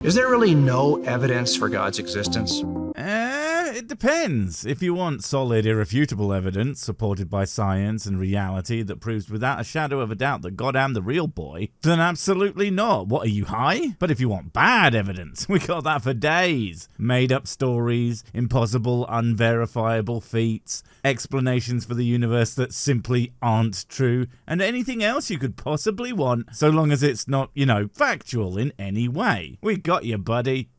Is there really no evidence for God's existence? It depends. If you want solid, irrefutable evidence supported by science and reality that proves without a shadow of a doubt that God am the real boy, then absolutely not. What, are you high? But if you want bad evidence, we got that for days. Made up stories, impossible, unverifiable feats, explanations for the universe that simply aren't true, and anything else you could possibly want, so long as it's not, factual in any way. We got you, buddy.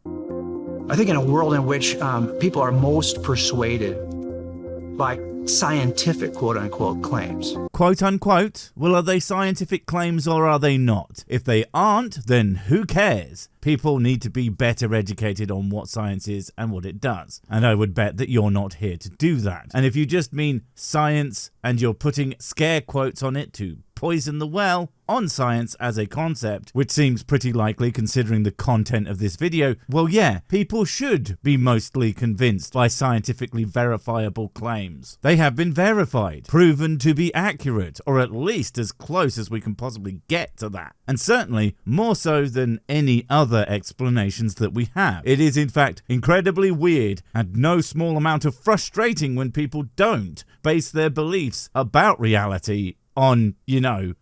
I think in a world in which people are most persuaded by scientific quote-unquote claims. Quote-unquote? Well, are they scientific claims or are they not? If they aren't, then who cares? People need to be better educated on what science is and what it does. And I would bet that you're not here to do that. And if you just mean science and you're putting scare quotes on it to poison the well on science as a concept, which seems pretty likely considering the content of this video, well yeah, people should be mostly convinced by scientifically verifiable claims. They have been verified, proven to be accurate, or at least as close as we can possibly get to that. And certainly more so than any other explanations that we have. It is in fact incredibly weird and no small amount of frustrating when people don't base their beliefs about reality on,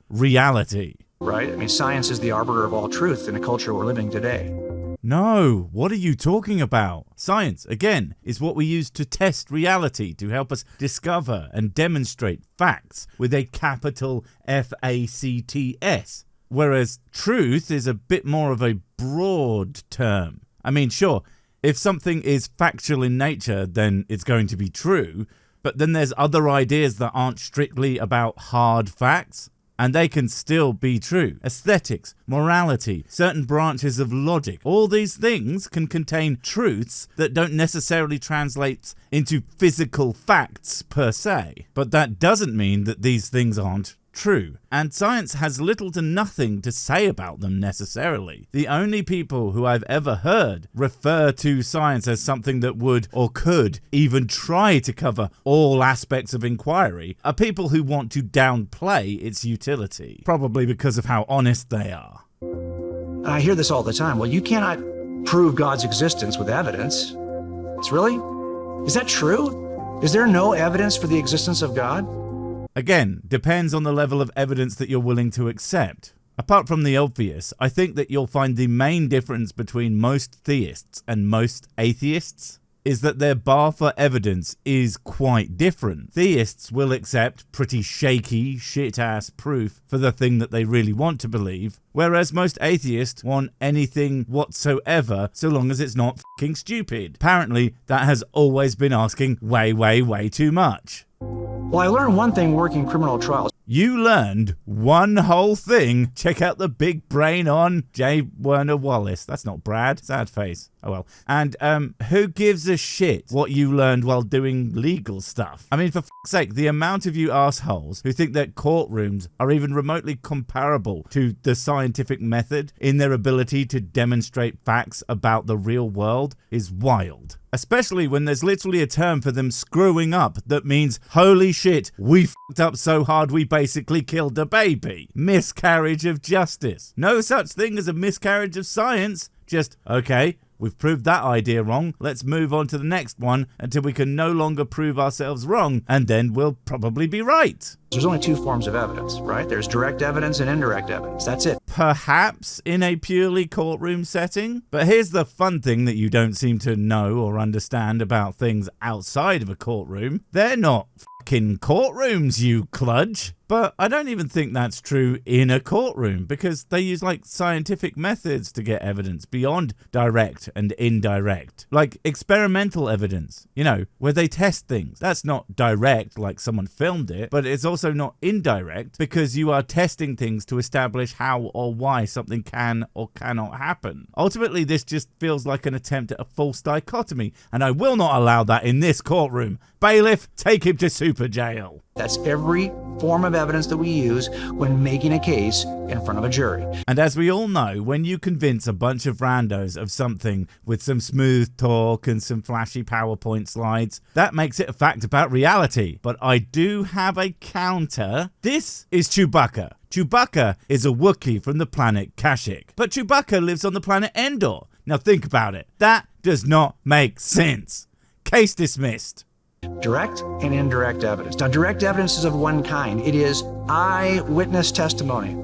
reality. Right? I mean, science is the arbiter of all truth in a culture we're living today. No, what are you talking about? Science, again, is what we use to test reality, to help us discover and demonstrate facts with a capital F-A-C-T-S. Whereas truth is a bit more of a broad term. I mean, sure, if something is factual in nature, then it's going to be true. But then there's other ideas that aren't strictly about hard facts, and they can still be true. Aesthetics, morality, certain branches of logic, all these things can contain truths that don't necessarily translate into physical facts per se. But that doesn't mean that these things aren't true, and science has little to nothing to say about them necessarily. The only people who I've ever heard refer to science as something that would or could even try to cover all aspects of inquiry are people who want to downplay its utility, probably because of how honest they are. I hear this all the time. Well, you cannot prove God's existence with evidence. Is that true? Is there no evidence for the existence of God? Again, depends on the level of evidence that you're willing to accept. Apart from the obvious, I think that you'll find the main difference between most theists and most atheists is that their bar for evidence is quite different. Theists will accept pretty shaky, shit-ass proof for the thing that they really want to believe, whereas most atheists want anything whatsoever so long as it's not fucking stupid. Apparently, that has always been asking way, way, way too much. Well, I learned one thing working criminal trials. You learned one whole thing? Check out the big brain on J. Werner Wallace. That's not Brad. Sad face. Oh well. And who gives a shit what you learned while doing legal stuff? I mean, for fuck's sake, the amount of you assholes who think that courtrooms are even remotely comparable to the scientific method in their ability to demonstrate facts about the real world is wild. Especially when there's literally a term for them screwing up that means, holy shit, we fucked up so hard we basically killed a baby. Miscarriage of justice. No such thing as a miscarriage of science. Just, okay, we've proved that idea wrong. Let's move on to the next one until we can no longer prove ourselves wrong, and then we'll probably be right. There's only two forms of evidence, right? There's direct evidence and indirect evidence. That's it. Perhaps in a purely courtroom setting. But here's the fun thing that you don't seem to know or understand about things outside of a courtroom. They're not fucking courtrooms, you kludge. But I don't even think that's true in a courtroom because they use scientific methods to get evidence beyond direct and indirect. Like experimental evidence, where they test things. That's not direct like someone filmed it, but it's also not indirect because you are testing things to establish how or why something can or cannot happen. Ultimately, this just feels like an attempt at a false dichotomy, and I will not allow that in this courtroom. Bailiff, take him to super jail. That's every form of evidence that we use when making a case in front of a jury. And as we all know, when you convince a bunch of randos of something with some smooth talk and some flashy PowerPoint slides, that makes it a fact about reality. But I do have a counter. This is Chewbacca. Chewbacca is a Wookiee from the planet Kashyyyk, but Chewbacca lives on the planet Endor. Now think about it. That does not make sense. Case dismissed. Direct and indirect evidence. Now, direct evidence is of one kind. It is eyewitness testimony.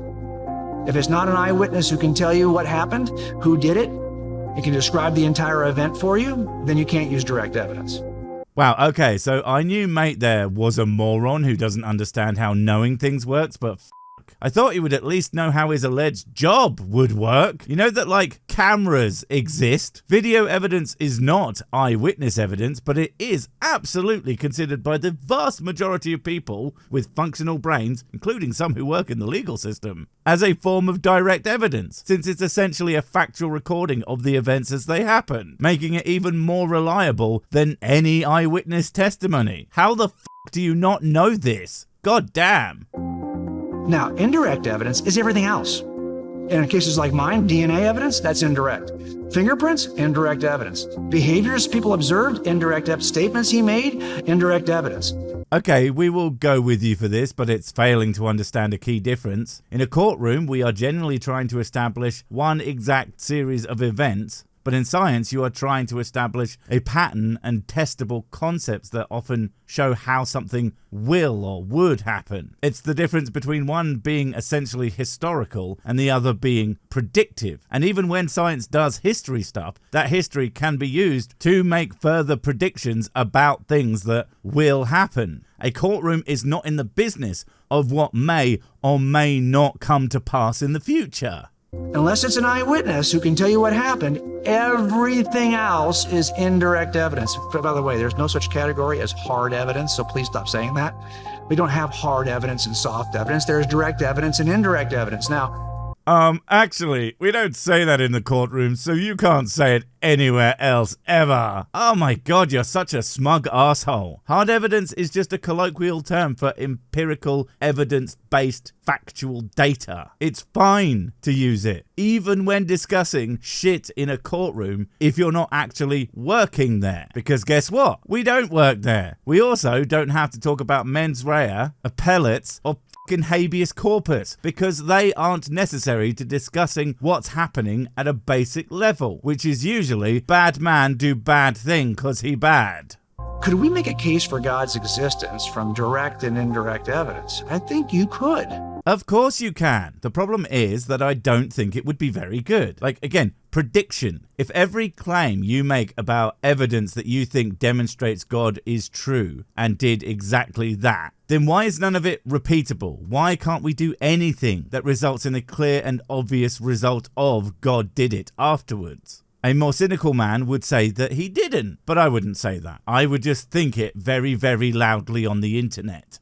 If it's not an eyewitness who can tell you what happened, who did it, it can describe the entire event for you, then you can't use direct evidence. Wow, okay, so I knew mate there was a moron who doesn't understand how knowing things works, but I thought he would at least know how his alleged job would work. You know that, like, cameras exist? Video evidence is not eyewitness evidence, but it is absolutely considered by the vast majority of people with functional brains, including some who work in the legal system, as a form of direct evidence, since it's essentially a factual recording of the events as they happen, making it even more reliable than any eyewitness testimony. How the fuck do you not know this? God damn. Now, indirect evidence is everything else. And in cases like mine, DNA evidence, that's indirect. Fingerprints, indirect evidence. Behaviors people observed, indirect evidence. Statements he made, indirect evidence. Okay, we will go with you for this, but it's failing to understand a key difference. In a courtroom, we are generally trying to establish one exact series of events, but in science, you are trying to establish a pattern and testable concepts that often show how something will or would happen. It's the difference between one being essentially historical and the other being predictive. And even when science does history stuff, that history can be used to make further predictions about things that will happen. A courtroom is not in the business of what may or may not come to pass in the future. Unless it's an eyewitness who can tell you what happened, everything else is indirect evidence. By the way, there's no such category as hard evidence, so please stop saying that. We don't have hard evidence and soft evidence. There's direct evidence and indirect evidence. Now, actually, we don't say that in the courtroom, so you can't say it anywhere else ever. Oh my god, you're such a smug asshole. Hard evidence is just a colloquial term for empirical, evidence-based, factual data. It's fine to use it, even when discussing shit in a courtroom if you're not actually working there. Because guess what? We don't work there. We also don't have to talk about mens rea, appellates, or habeas corpus, because they aren't necessary to discussing what's happening at a basic level, which is usually bad man do bad thing cause he bad. Could we make a case for God's existence from direct and indirect evidence? I think you could. Of course you can. The problem is that I don't think it would be very good. Like, again, prediction. If every claim you make about evidence that you think demonstrates God is true and did exactly that, then why is none of it repeatable? Why can't we do anything that results in a clear and obvious result of God did it afterwards? A more cynical man would say that he didn't, but I wouldn't say that. I would just think it very, very loudly on the internet.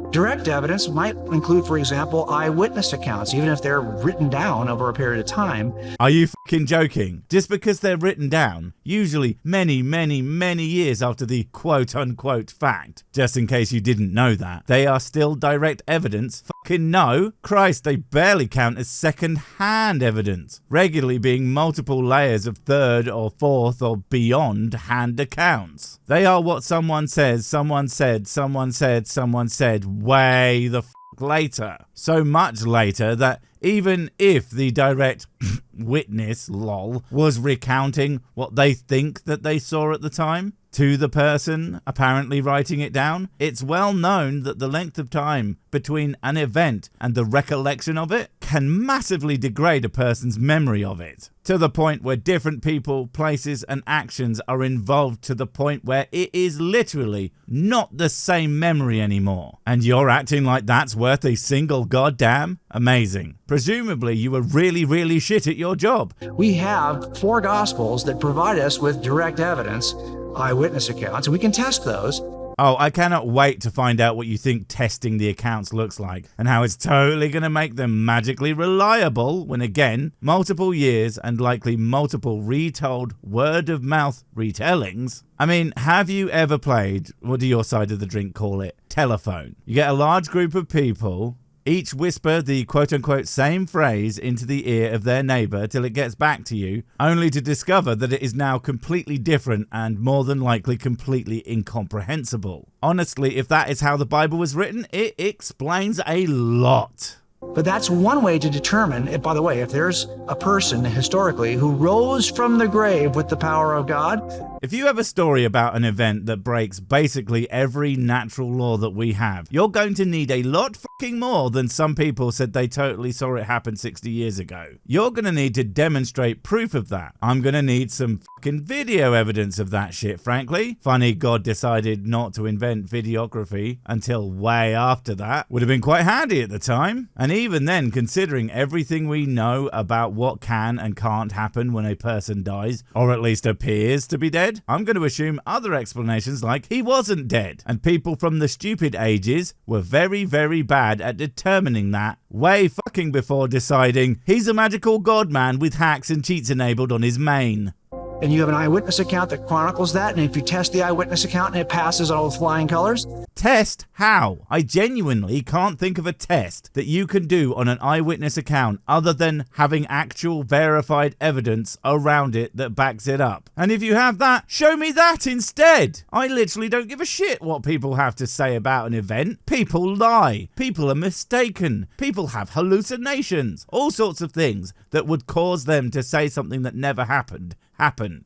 Direct evidence might include, for example, eyewitness accounts, even if they're written down over a period of time. Are you fucking joking? Just because they're written down, usually many, many, many years after the quote-unquote fact, just in case you didn't know that, they are still direct evidence? Fucking no. Christ, they barely count as second-hand evidence, regularly being multiple layers of third or fourth or beyond hand accounts. They are what someone says, someone said, someone said, someone said, way the fuck later. So much later that even if the direct witness, lol, was recounting what they think that they saw at the time to the person apparently writing it down, it's well known that the length of time between an event and the recollection of it can massively degrade a person's memory of it, to the point where different people, places, and actions are involved to the point where it is literally not the same memory anymore. And you're acting like that's worth a single goddamn? Amazing. Presumably you were really, really shit at your job. We have 4 Gospels that provide us with direct evidence, eyewitness accounts, and we can test those. Oh, I cannot wait to find out what you think testing the accounts looks like and how it's totally going to make them magically reliable when, again, multiple years and likely multiple retold word-of-mouth retellings. I mean, have you ever played, what do your side of the drink call it, telephone? You get a large group of people, each whisper the quote-unquote same phrase into the ear of their neighbour till it gets back to you, only to discover that it is now completely different and more than likely completely incomprehensible. Honestly, if that is how the Bible was written, it explains a lot. But that's one way to determine, by the way, if there's a person historically who rose from the grave with the power of God. If you have a story about an event that breaks basically every natural law that we have, you're going to need a lot fucking more than some people said they totally saw it happen 60 years ago. You're going to need to demonstrate proof of that. I'm going to need some fucking video evidence of that shit, frankly. Funny God decided not to invent videography until way after that. Would have been quite handy at the time. And even then, considering everything we know about what can and can't happen when a person dies, or at least appears to be dead, I'm going to assume other explanations like he wasn't dead. And people from the stupid ages were very, very bad at determining that way fucking before deciding he's a magical god man with hacks and cheats enabled on his main. And you have an eyewitness account that chronicles that, and if you test the eyewitness account and it passes all with flying colors. Test? How? I genuinely can't think of a test that you can do on an eyewitness account other than having actual verified evidence around it that backs it up. And if you have that, show me that instead. I literally don't give a shit what people have to say about an event. People lie. People are mistaken. People have hallucinations. All sorts of things that would cause them to say something that never happened.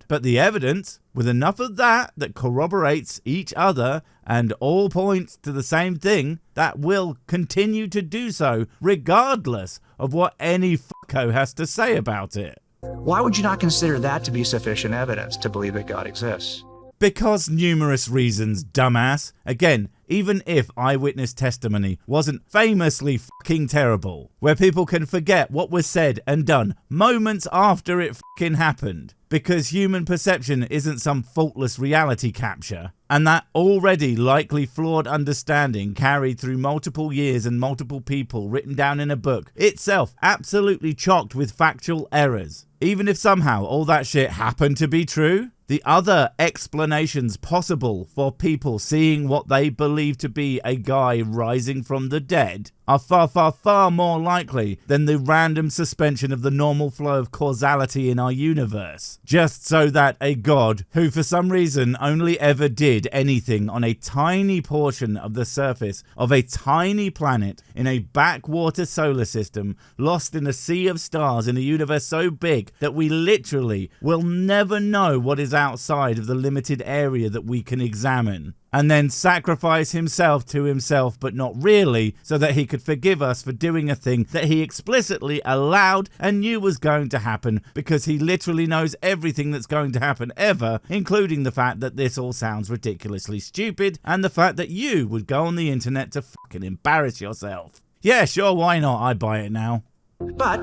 But the evidence, with enough of that corroborates each other and all points to the same thing, that will continue to do so regardless of what any fucko has to say about it. Why would you not consider that to be sufficient evidence to believe that God exists? Because numerous reasons, dumbass. Again, even if eyewitness testimony wasn't famously fucking terrible, where people can forget what was said and done moments after it fucking happened, because human perception isn't some faultless reality capture, and that already likely flawed understanding carried through multiple years and multiple people written down in a book, itself absolutely chocked with factual errors. Even if somehow all that shit happened to be true, the other explanations possible for people seeing what they believe to be a guy rising from the dead are far, far, far more likely than the random suspension of the normal flow of causality in our universe. Just so that a god, who for some reason only ever did anything on a tiny portion of the surface of a tiny planet in a backwater solar system, lost in a sea of stars in a universe so big that we literally will never know what is outside of the limited area that we can examine, and then sacrifice himself to himself, but not really, so that he could forgive us for doing a thing that he explicitly allowed and knew was going to happen, because he literally knows everything that's going to happen ever, including the fact that this all sounds ridiculously stupid, and the fact that you would go on the internet to fucking embarrass yourself. Yeah, sure, why not? I buy it now. But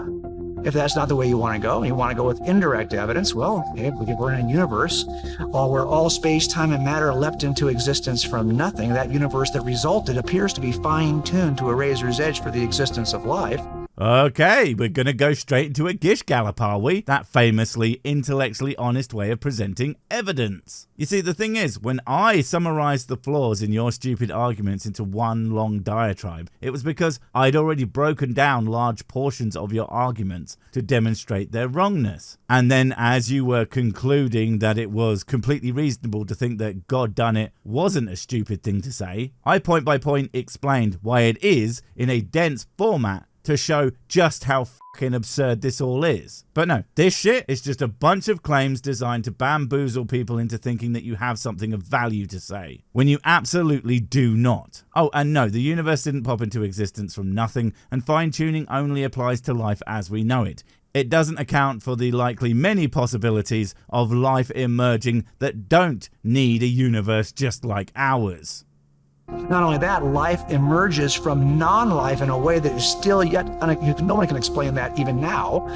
if that's not the way you want to go, and you want to go with indirect evidence, well, okay, we're in a universe where all space, time, and matter leapt into existence from nothing. That universe that resulted appears to be fine-tuned to a razor's edge for the existence of life. Okay, we're gonna go straight into a gish gallop, are we? That famously, intellectually honest way of presenting evidence. You see, the thing is, when I summarized the flaws in your stupid arguments into one long diatribe, it was because I'd already broken down large portions of your arguments to demonstrate their wrongness. And then as you were concluding that it was completely reasonable to think that God done it wasn't a stupid thing to say, I point by point explained why it is in a dense format to show just how fucking absurd this all is. But no, this shit is just a bunch of claims designed to bamboozle people into thinking that you have something of value to say, when you absolutely do not. Oh, and no, the universe didn't pop into existence from nothing, and fine-tuning only applies to life as we know it. It doesn't account for the likely many possibilities of life emerging that don't need a universe just like ours. Not only that, life emerges from non-life in a way that is still yet no one can explain that even now.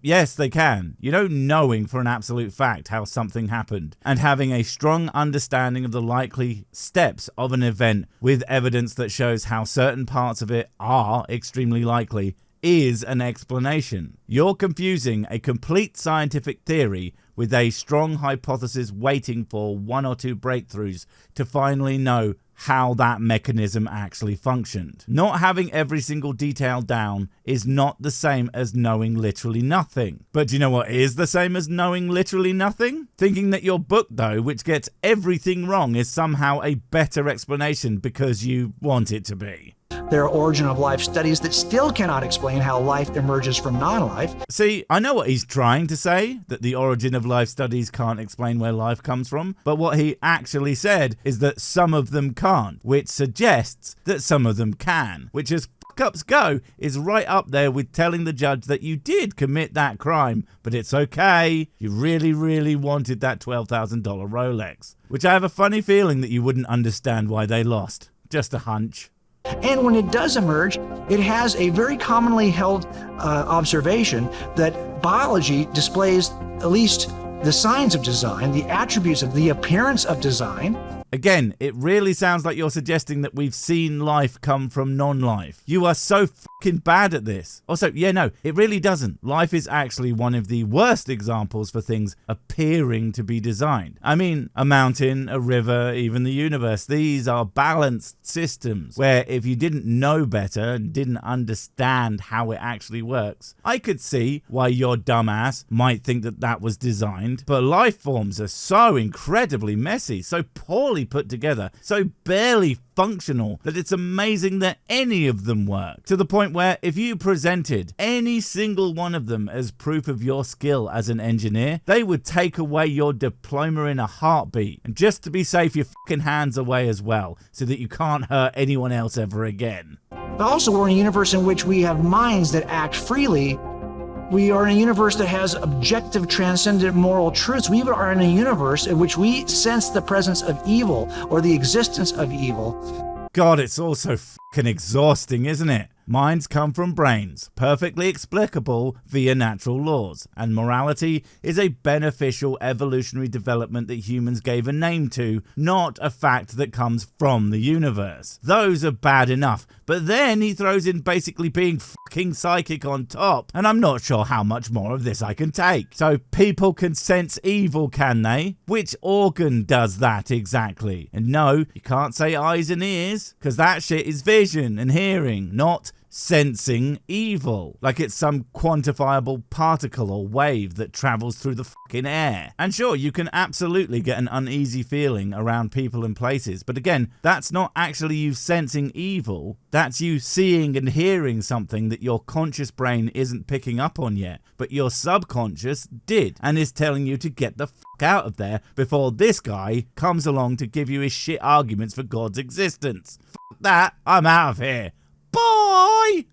Yes, they can. You know, knowing for an absolute fact how something happened and having a strong understanding of the likely steps of an event with evidence that shows how certain parts of it are extremely likely is an explanation. You're confusing a complete scientific theory with a strong hypothesis waiting for one or two breakthroughs to finally know how that mechanism actually functioned. Not having every single detail down is not the same as knowing literally nothing. But do you know what is the same as knowing literally nothing? Thinking that your book, though, which gets everything wrong, is somehow a better explanation because you want it to be. There are origin of life studies that still cannot explain how life emerges from non-life. See, I know what he's trying to say, that the origin of life studies can't explain where life comes from, but what he actually said is that some of them can't, which suggests that some of them can, which as fuck-ups go is right up there with telling the judge that you did commit that crime, but it's okay, you really, really wanted that $12,000 Rolex. Which I have a funny feeling that you wouldn't understand why they lost. Just a hunch. And when it does emerge, it has a very commonly held observation that biology displays at least the signs of design, the attributes of the appearance of design. Again, it really sounds like you're suggesting that we've seen life come from non-life. You are so fucking bad at this. Also, yeah, no, it really doesn't. Life is actually one of the worst examples for things appearing to be designed. I mean, a mountain, a river, even the universe. These are balanced systems where if you didn't know better and didn't understand how it actually works, I could see why your dumbass might think that that was designed. But life forms are so incredibly messy, so poorly put together, so barely functional that it's amazing that any of them work. To the point where if you presented any single one of them as proof of your skill as an engineer, they would take away your diploma in a heartbeat. And just to be safe, your fucking hands away as well, so that you can't hurt anyone else ever again. But also, we're in a universe in which we have minds that act freely. We are in a universe that has objective, transcendent moral truths. We are in a universe in which we sense the presence of evil or the existence of evil. God, it's all so fucking exhausting, isn't it? Minds come from brains, perfectly explicable via natural laws, and morality is a beneficial evolutionary development that humans gave a name to, not a fact that comes from the universe. Those are bad enough, but then he throws in basically being fucking psychic on top, and I'm not sure how much more of this I can take. So people can sense evil, can they? Which organ does that exactly? And no, you can't say eyes and ears, because that shit is vision and hearing, not sensing evil, like it's some quantifiable particle or wave that travels through the fucking air. And sure, you can absolutely get an uneasy feeling around people and places, but again, that's not actually you sensing evil, that's you seeing and hearing something that your conscious brain isn't picking up on yet, but your subconscious did, and is telling you to get the fuck out of there before this guy comes along to give you his shit arguments for God's existence. Fuck that, I'm out of here. Bye!